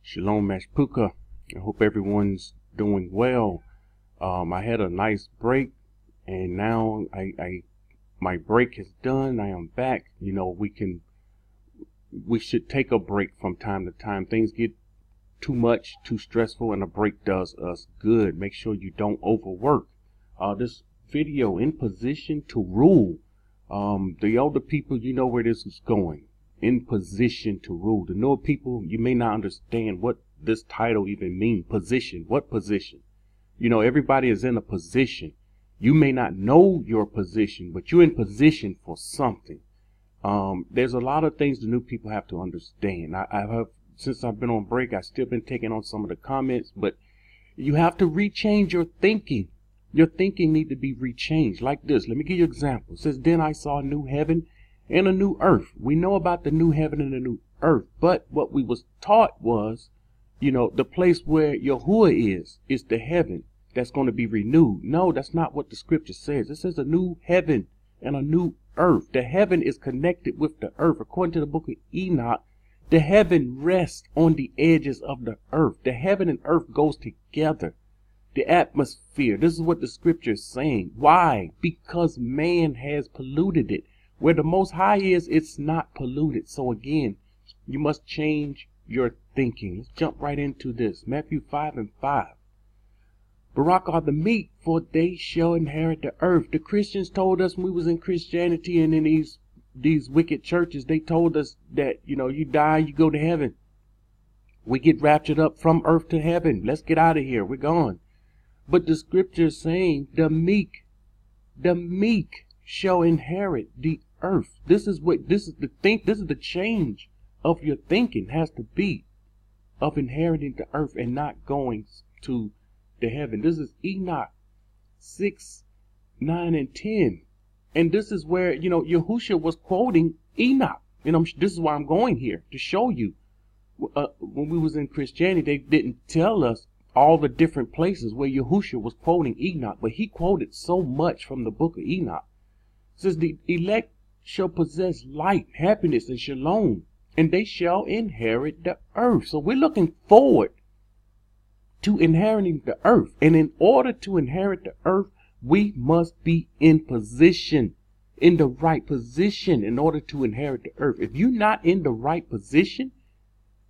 Shalom Mashpuka. I hope everyone's doing well. I had a nice break, and now my break is done. I am back. You know, we should take a break from time to time. Things get too much, too stressful, and a break does us good. Make sure you don't overwork. This video, in position to rule. The older people, you know where this is going. In position to rule. The newer people, you may not understand what this title even means. Position. What position? You know, everybody is in a position. You may not know your position, but you're in position for something. There's a lot of things the new people have to understand. I have, since I've been on break, I've still been taking on some of the comments, but you have to rechange your thinking. Your thinking need to be rechanged like this. Let me give you an example. It says, then I saw a new heaven and a new earth. We know about the new heaven and the new earth, but what we was taught was, you know, the place where Yahuah is the heaven that's going to be renewed. No, that's not what the scripture says. It says a new heaven and a new earth. The heaven is connected with the earth. According to the book of Enoch, the heaven rests on the edges of the earth. The heaven and earth goes together. The atmosphere. This is what the scripture is saying. Why? Because man has polluted it. Where the Most High is, it's not polluted. So again, you must change your thinking. Let's jump right into this. Matthew 5:5. Barak are the meek, for they shall inherit the earth. The Christians told us when we was in Christianity and in these wicked churches, they told us that, you know, you die, you go to heaven. We get raptured up from earth to heaven. Let's get out of here. We're gone. But the scripture is saying the meek shall inherit the earth. This is the change of your thinking has to be of inheriting the earth and not going to the heaven. This is Enoch 6, 9, and 10. And this is where, you know, Yahushua was quoting Enoch. You know, this is why I'm going here to show you. When we was in Christianity, they didn't tell us all the different places where Yahushua was quoting Enoch, but he quoted so much from the book of Enoch. It says the elect shall possess light, happiness, and shalom, and they shall inherit the earth. So we're looking forward to inheriting the earth. And in order to inherit the earth, we must be in position, in the right position in order to inherit the earth. If you're not in the right position,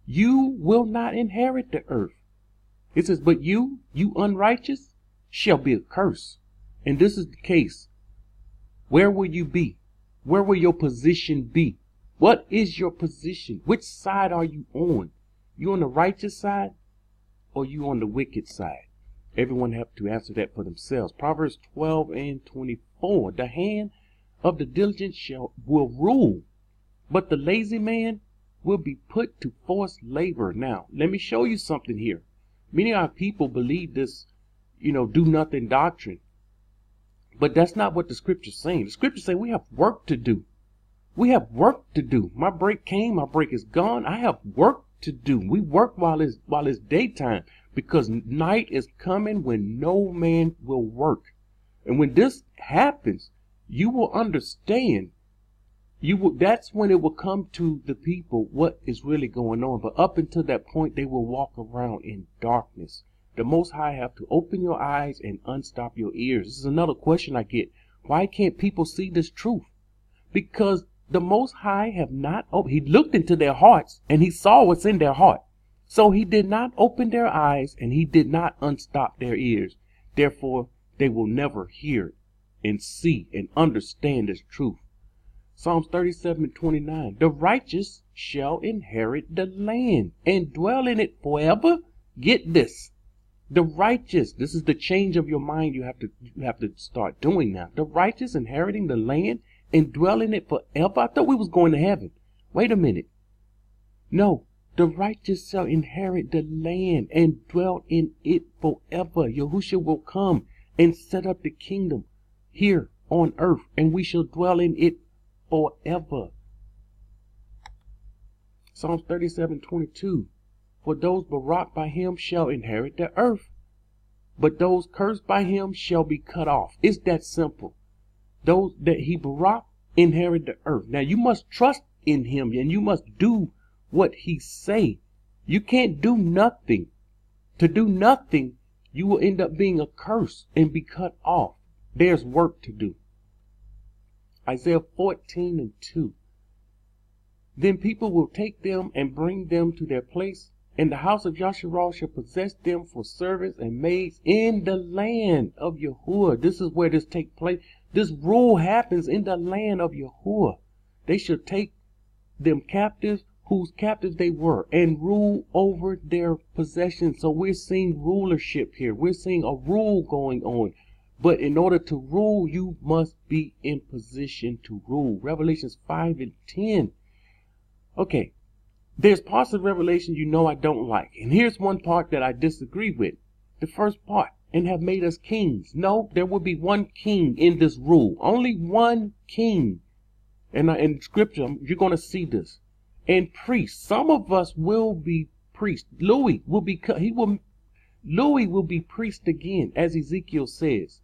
you will not inherit the earth. It says, but you unrighteous, shall be accursed. And this is the case. Where will you be? Where will your position be? What is your position? Which side are you on? You on the righteous side or you on the wicked side? Everyone have to answer that for themselves. Proverbs 12:24. The hand of the diligent will rule, but the lazy man will be put to forced labor. Now, let me show you something here. Many of our people believe this, you know, do nothing doctrine. But that's not what the scripture's saying. The scripture say we have work to do. We have work to do. My break came, my break is gone. I have work to do. We work while it's daytime, because night is coming when no man will work. And when this happens, you will understand. That's when it will come to the people what is really going on. But up until that point, they will walk around in darkness. The Most High have to open your eyes and unstop your ears. This is another question I get. Why can't people see this truth? Because the Most High have not opened. He looked into their hearts and he saw what's in their heart. So he did not open their eyes and he did not unstop their ears. Therefore, they will never hear and see and understand this truth. Psalms 37:29. The righteous shall inherit the land and dwell in it forever. Get this. The righteous, this is the change of your mind you have to start doing now. The righteous inheriting the land and dwell in it forever. I thought we was going to heaven. Wait a minute. No, the righteous shall inherit the land and dwell in it forever. Yahushua will come and set up the kingdom here on earth, and we shall dwell in it forever. Psalms 37:22. For those barak by him shall inherit the earth, but those cursed by him shall be cut off. It's that simple. Those that he barak inherit the earth. Now you must trust in him and you must do what he say. You can't do nothing. To do nothing, you will end up being a curse and be cut off. There's work to do. Isaiah 14:2. Then people will take them and bring them to their place, and the house of Yashar'al shall possess them for servants and maids in the land of Yahuah. This is where this takes place. This rule happens in the land of Yahuah. They shall take them captives, whose captives they were, and rule over their possessions. So we're seeing rulership here. We're seeing a rule going on. But in order to rule, you must be in position to rule. Revelations 5:10. Okay, there's parts of Revelation I don't like. And here's one part that I disagree with. The first part, and have made us kings. No, there will be one king in this rule. Only one king. And in scripture, you're going to see this. And priests. Some of us will be priests. Louis will be priest again, as Ezekiel says,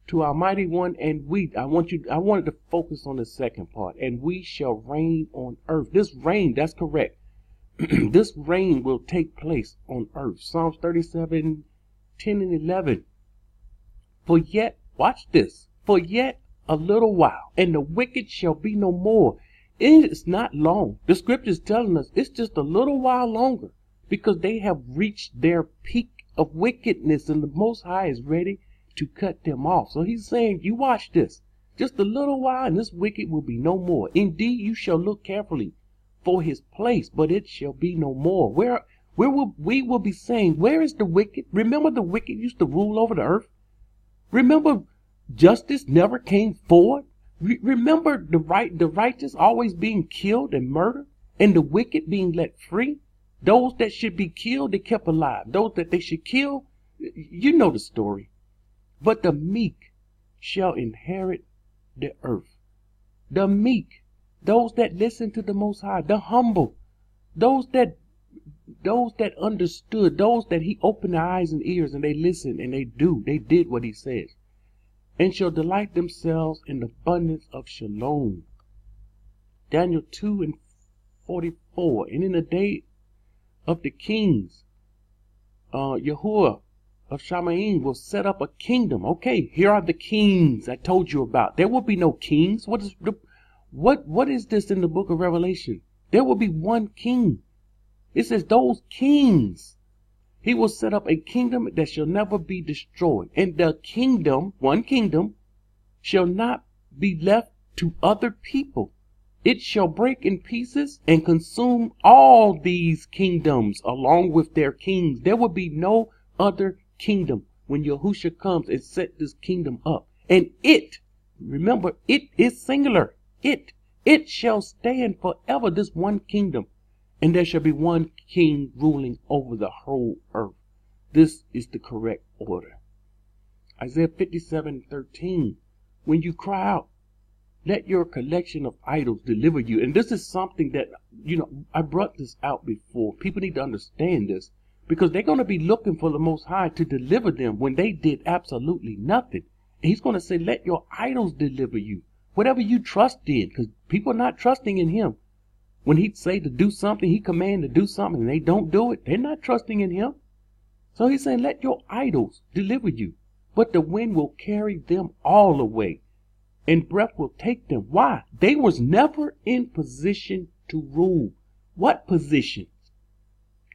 to our mighty one. And I wanted to focus on the second part. And we shall reign on earth. This reign, that's correct. This reign will take place on earth. Psalms 37:10-11. For yet, watch this, for yet a little while, and the wicked shall be no more. It's not long. The scripture is telling us it's just a little while longer, because they have reached their peak of wickedness, and the Most High is ready to cut them off. So he's saying, you watch this, just a little while, and this wicked will be no more. Indeed, you shall look carefully for his place, but it shall be no more. We will be saying, where is the wicked? Remember, the wicked used to rule over the earth. Remember, justice never came forward. Remember, the righteous always being killed and murdered, and the wicked being let free. Those that should be killed, they kept alive. Those that they should kill, you know the story. But the meek shall inherit the earth. The meek, those that listen to the Most High, the humble, those that understood, those that he opened their eyes and ears, and they listened and they did what he says, and shall delight themselves in the abundance of shalom. Daniel 2:44. And in the day of the kings, Yahuah of Shamaim will set up a kingdom. Okay, here are the kings I told you about. There will be no kings. What is this in the book of Revelation? There will be one king. It says those kings, he will set up a kingdom that shall never be destroyed. And the kingdom, one kingdom, shall not be left to other people. It shall break in pieces and consume all these kingdoms along with their kings. There will be no other kingdom when Yahushua comes and set this kingdom up. And it, remember, it is singular. It shall stand forever, this one kingdom. And there shall be one king ruling over the whole earth. This is the correct order. Isaiah 57:13. When you cry out, let your collection of idols deliver you. And this is something that, I brought this out before. People need to understand this, because they're going to be looking for the Most High to deliver them when they did absolutely nothing. And he's going to say, let your idols deliver you. Whatever you trust in, because people are not trusting in him. When he say to do something, he command to do something, and they don't do it, they're not trusting in him. So he's saying, let your idols deliver you. But the wind will carry them all away, and breath will take them. Why? They was never in position to rule. What position?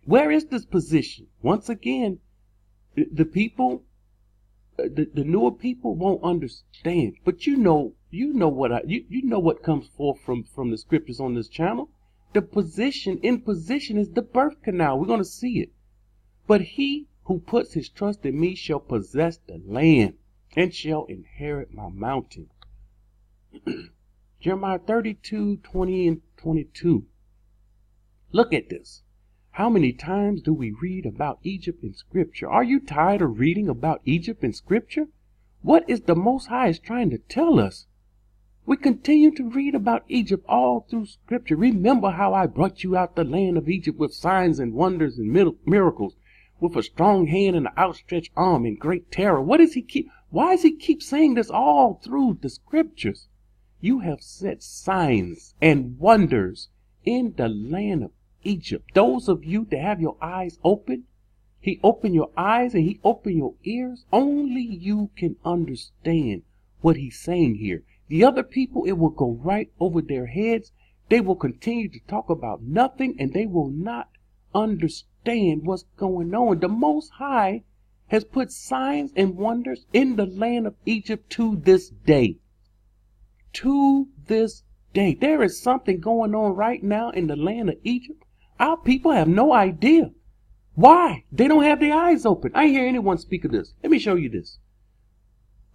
Where is this position? Once again, the people, the newer people won't understand. But you know what comes forth from the scriptures on this channel. The position is the birth canal. We're going to see it. But he who puts his trust in me shall possess the land and shall inherit my mountain. Jeremiah 32:20-22. Look at this. How many times do we read about Egypt in scripture? Are you tired of reading about Egypt in scripture? What is the Most High is trying to tell us? We continue to read about Egypt all through scripture. Remember how I brought you out the land of Egypt with signs and wonders and miracles, with a strong hand and an outstretched arm and great terror. Why does he keep saying this all through the scriptures? You have set signs and wonders in the land of Egypt. Those of you that have your eyes open, he opened your eyes and he opened your ears. Only you can understand what he's saying here. The other people, it will go right over their heads. They will continue to talk about nothing and they will not understand what's going on. The Most High has put signs and wonders in the land of Egypt to this day. To this day. There is something going on right now in the land of Egypt. Our people have no idea. Why? They don't have their eyes open. I hear anyone speak of this. Let me show you this.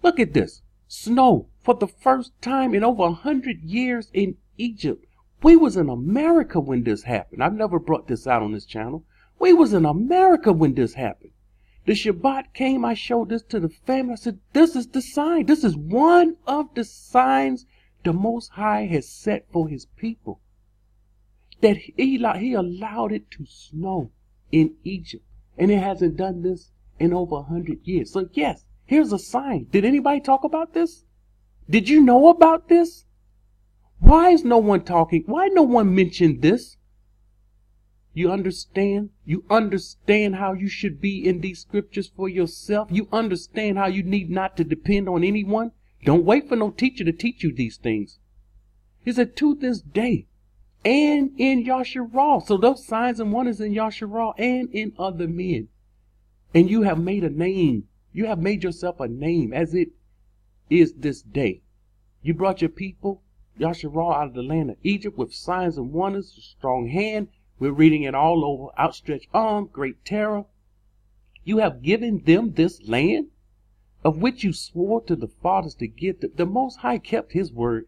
Look at this. Snow for the first time in over 100 years in Egypt. We was in America when this happened. I've never brought this out on this channel. We was in America when this happened. The Shabbat came. I showed this to the family. I said, this is the sign. This is one of the signs the Most High has set for his people. That he allowed it to snow in Egypt. And it hasn't done this in over 100 years. So yes, here's a sign. Did anybody talk about this? Did you know about this? Why is no one talking? Why no one mentioned this? You understand? You understand how you should be in these scriptures for yourself? You understand how you need not to depend on anyone? Don't wait for no teacher to teach you these things. He said, to this day, and in Yashar'al. So those signs and wonders in Yashar'al and in other men. And you have made a name. You have made yourself a name as it is this day. You brought your people, Yashar'al, out of the land of Egypt with signs and wonders, a strong hand. We're reading it all over. Outstretched arm, great terror. You have given them this land of which you swore to the fathers to give them. The Most High kept his word.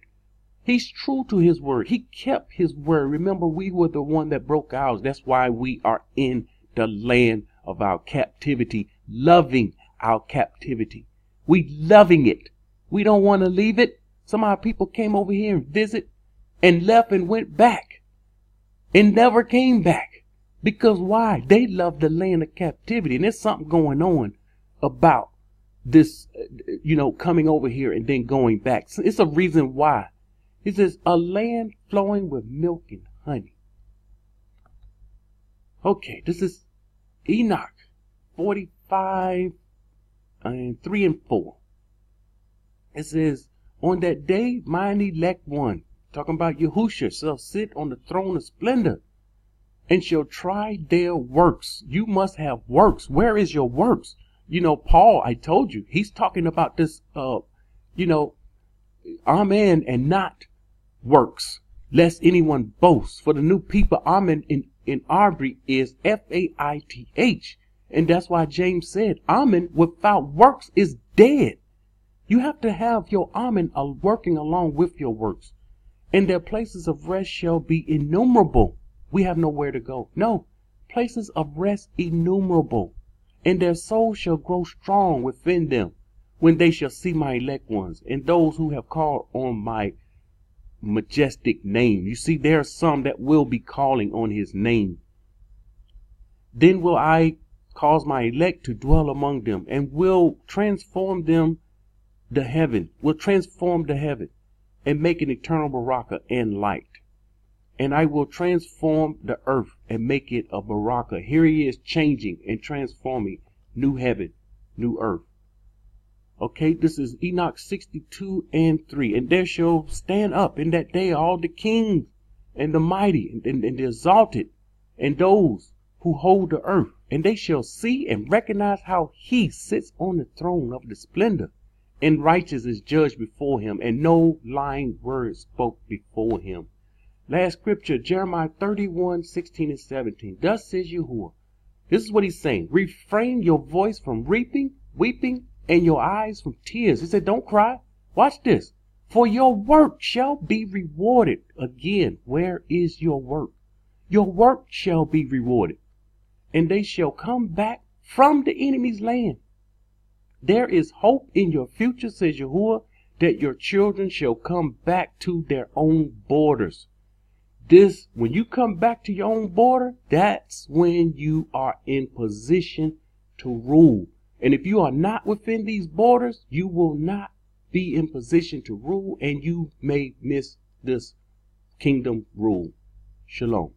He's true to his word. He kept his word. Remember, we were the one that broke ours. That's why we are in the land of our captivity, loving our captivity. We loving it. We don't want to leave it. Some of our people came over here and visit and left and went back and never came back. Because why? They love the land of captivity. And there's something going on about this, coming over here and then going back. So it's a reason why. He says, a land flowing with milk and honey. Okay, this is Enoch 45 and 3 and 4. It says, on that day, mine elect one, talking about Yahuah, shall sit on the throne of splendor and shall try their works. You must have works. Where is your works? Paul, I told you, he's talking about this, amen, and not works, lest anyone boast. For the new people, amen in Arabri is faith. And that's why James said, amen without works is dead. You have to have your amen working along with your works. And their places of rest shall be innumerable. We have nowhere to go. No, places of rest innumerable. And their soul shall grow strong within them when they shall see my elect ones and those who have called on my majestic name. You see, there are some that will be calling on his name. Then will I cause my elect to dwell among them and will transform them will transform the heaven and make an eternal baraka and light. And I will transform the earth and make it a baraka. Here he is changing and transforming new heaven, new earth. Okay, this is Enoch 62 and 3. And there shall stand up in that day all the kings and the mighty and the exalted and those who hold the earth. And they shall see and recognize how he sits on the throne of the splendor. And righteous is judged before him, and no lying word spoke before him. Last scripture, Jeremiah 31, 16 and 17. Thus says Yahuah. This is what he's saying. Refrain your voice from weeping, and your eyes from tears. He said, don't cry. Watch this. For your work shall be rewarded. Again, where is your work? Your work shall be rewarded. And they shall come back from the enemy's land. There is hope in your future, says Yahuah, that your children shall come back to their own borders. When you come back to your own border, that's when you are in position to rule. And if you are not within these borders, you will not be in position to rule, and you may miss this kingdom rule. Shalom.